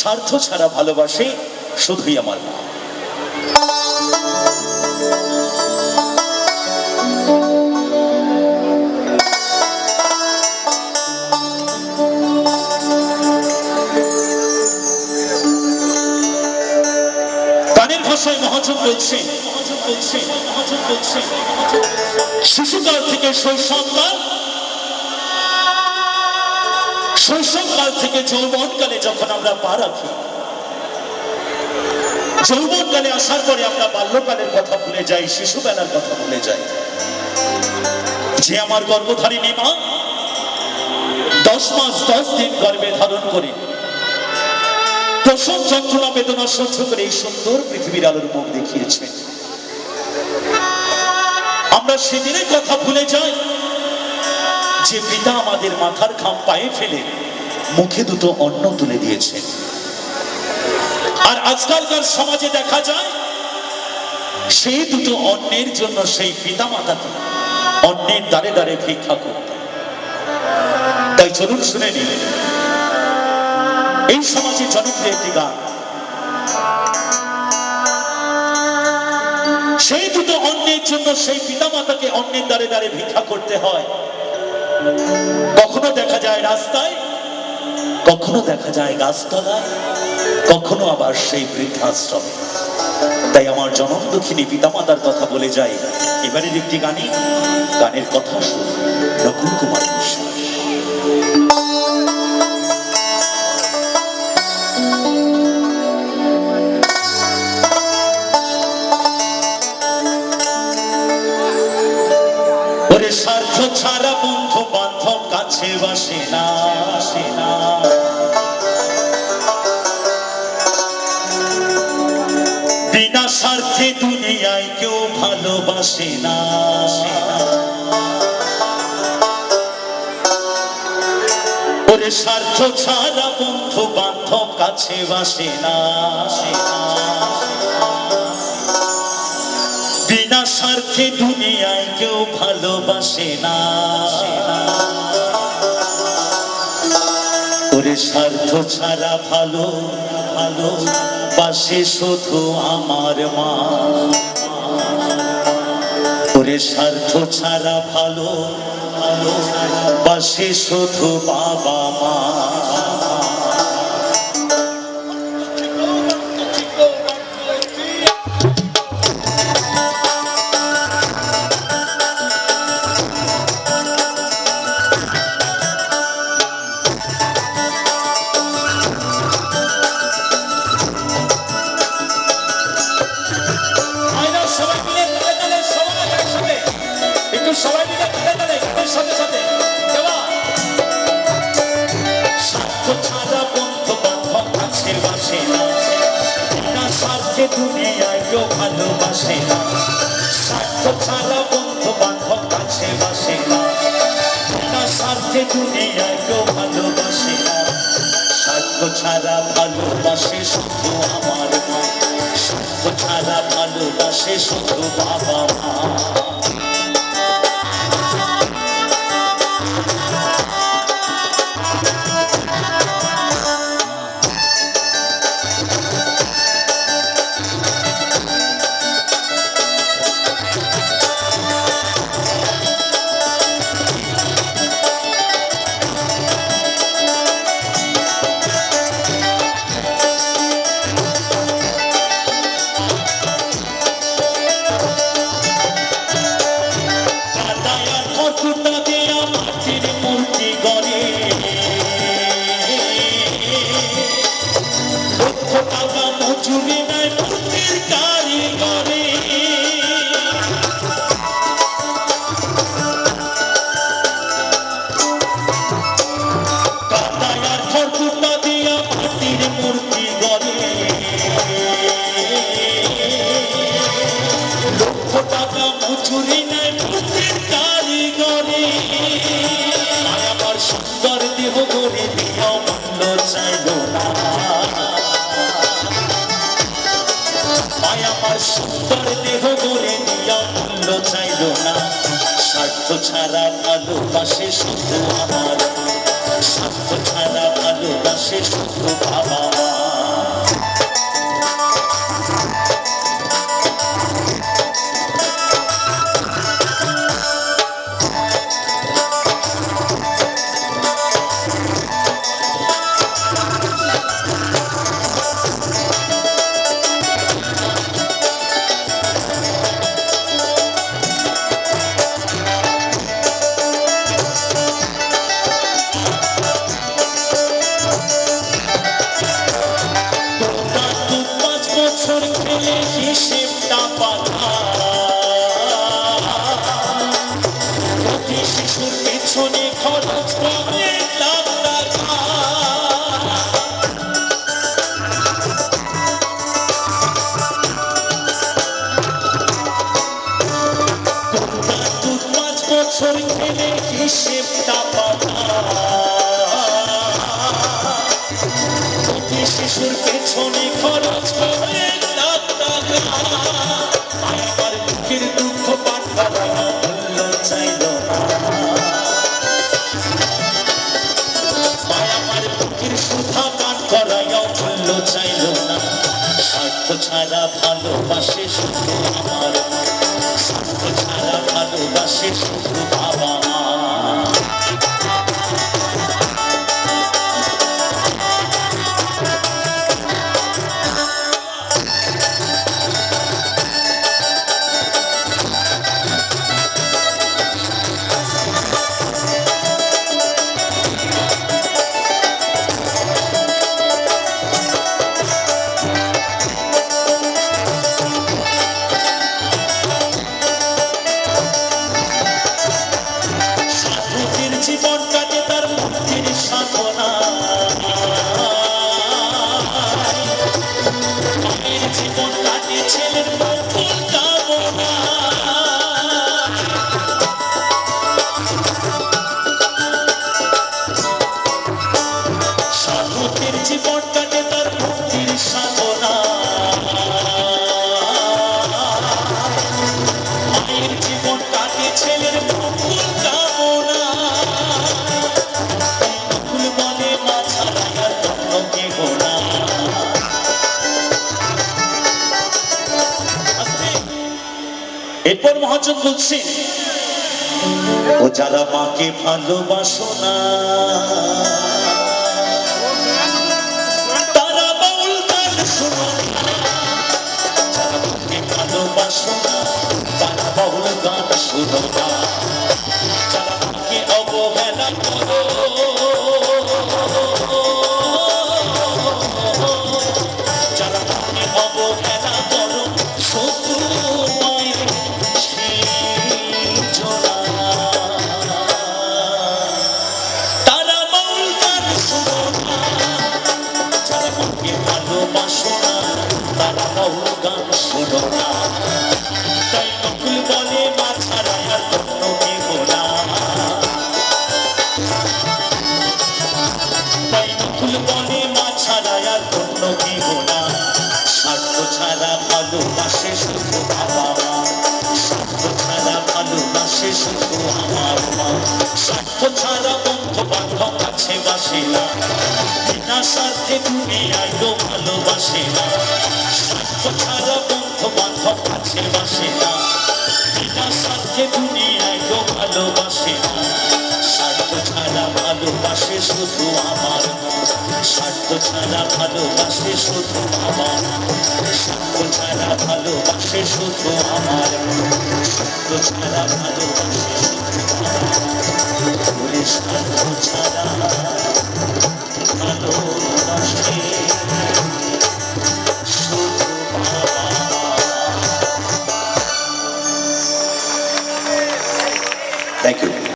স্বার্থ ছাড়া ভালোবাসে শুধুই আমার মা। গানের ভাষায় মহাজন বলছে, শিশুকাল থেকে শৈশবকাল, শৈশবকাল থেকে যৌবনকালে যখন আমরা পা রাখি, যৌবনকালে আসার পরে আমরা বাল্যকালের কথা ভুলে যাই, শিশুবেলার কথা ভুলে যাই। যে আমার গর্ভধারিণী মা 10 মাস 10 দিন গর্ভে ধারণ করে প্রসব যন্ত্রণা বেদনা সহ্য করে এই সুন্দর পৃথিবীর আলোর মুখ দেখিয়েছেন, আমরা সেদিনের কথা ভুলে যাই যে পিতা আমাদের মাথার ঘাম পায়ে ফেলে মুখে দুটো অন্ন তুলে দিয়েছেন। আর আজকালকার সমাজে দেখা যায় সেই দুটো অন্নের জন্য সেই পিতা মাতাকে অন্নের দ্বারে দ্বারে ভিক্ষা করতে। তাই চলুন শুনে নিন এই সমাজে জনপ্রিয় একটি গান। সেই দুটো অন্নের জন্য সেই পিতা মাতাকে অন্নের দ্বারে দ্বারে ভিক্ষা করতে হয়। কখনো দেখা যায় রাস্তায়, কখনো দেখা যায় গাছতলায়, কখনো আবার সেই বৃদ্ধাশ্রমে। তাই আমার জনম দুঃখিনী পিতামাতার কথা বলে যায় এবারের একটি গানে। গানের কথা শুন নকুল কুমার বিশ্বাস। ওরে স্বার্থ ছাড়া বন্ধু বান্ধব কাছে বাসে না, আসে না। বিনা স্বার্থে দুনিয়ায় কেউ ভালোবাসে না। ওরে স্বার্থ ছাড়া বন্ধু বান্ধব কাছে বাসে না, বিনা স্বার্থে দুনিয়ায় কেউ ভালোবাসে না। ওরে স্বার্থ ছাড়া ভালো ভালো বাসে শুধু আমার মা। ওরে স্বার্থ ছাড়া ভালো ভালো বাসে শুধু বাবা মা। দুনিয়ায় কেউ ভালোবাসে না, স্বার্থ ছাড়া বন্ধু বান্ধব কাছে বাসে না। বিনা স্বার্থে দুনিয়ায় কেউ ভালোবাসে না। স্বার্থ ছাড়া ভালোবাসে শুধু আমার মা। স্বার্থ ছাড়া ভালোবাসে শুধু বাবা মা। স্বার্থ ছাড়া ভালোবাসে শুধু আমার, স্বার্থ ছাড়া ভালোবাসে শুধু বাবা মা। খেলে হিসেবটা পাতা, প্রতি শিশুর পেছনে খরচ করে লাখ টাকা। দু 5 বছর খেলে হিসেবটা পাতা, প্রতি শিশুর পেছনে খরচ করে লাখ টাকা। আমার দুঃখের দুঃখ পান করানো মূল্য চাইল না, আমার দুঃখের সুধা পান করাইও মূল্য চাইল না। স্বার্থ ছাড়া ভালোবাসে শুধু আমার, স্বার্থ ছাড়া ভালোবাসে শুধু বাবা মা। জীবন কাটে তার মুক্তির সাধনা, মায়ের জীবন কাটে ছেলের মঙ্গল কামনা। সাধকের জীবন কাটে তার মুক্তির সাধনা, মায়ের জীবন কাটে ছেলের মঙ্গল কামনা। এরপর মহাজন বলছেন, ও যারা মাকে ভালোবাসো না তারা বাউল গান শোনো না, যারা মাকে ভালোবাসো না তারা বাউল গান শোনো না, যারা মাকে অবহেলা করো যারা মাকে অবহেলা করো শত্রু ভালোবাসো না তারা বাউল গান শোনো না। তাই নকুল বলে মা ছাড়া আর অন্য কেহ না, তাই নকুল বলে মা ছাড়া আর অন্য কেহ না। স্বার্থ ছাড়া ভালোবাসে শুধু বাবা মা, স্বার্থ ছাড়া ভালোবাসে শুধু আমার মা। স্বার্থ ছাড়া বন্ধু বান্ধব কাছে বাসে না, বিনা স্বার্থে দুনিয়ায় তো ভালোবাসে না। স্বার্থ ছাড়া বন্ধু বান্ধব কাছে বাসে না, বিনা স্বার্থে দুনিয়ায় তো ভালোবাসে না। স্বার্থ ছাড়া ভালোবাসে শুধু আমার, স্বার্থ ছাড়া ভালোবাসে শুধু আমার, স্বার্থ ছাড়া ভালোবাসে শুধু আমার, স্বার্থ ছাড়া ভালোবাসে শুধু আমার। স্বার্থ ছাড়া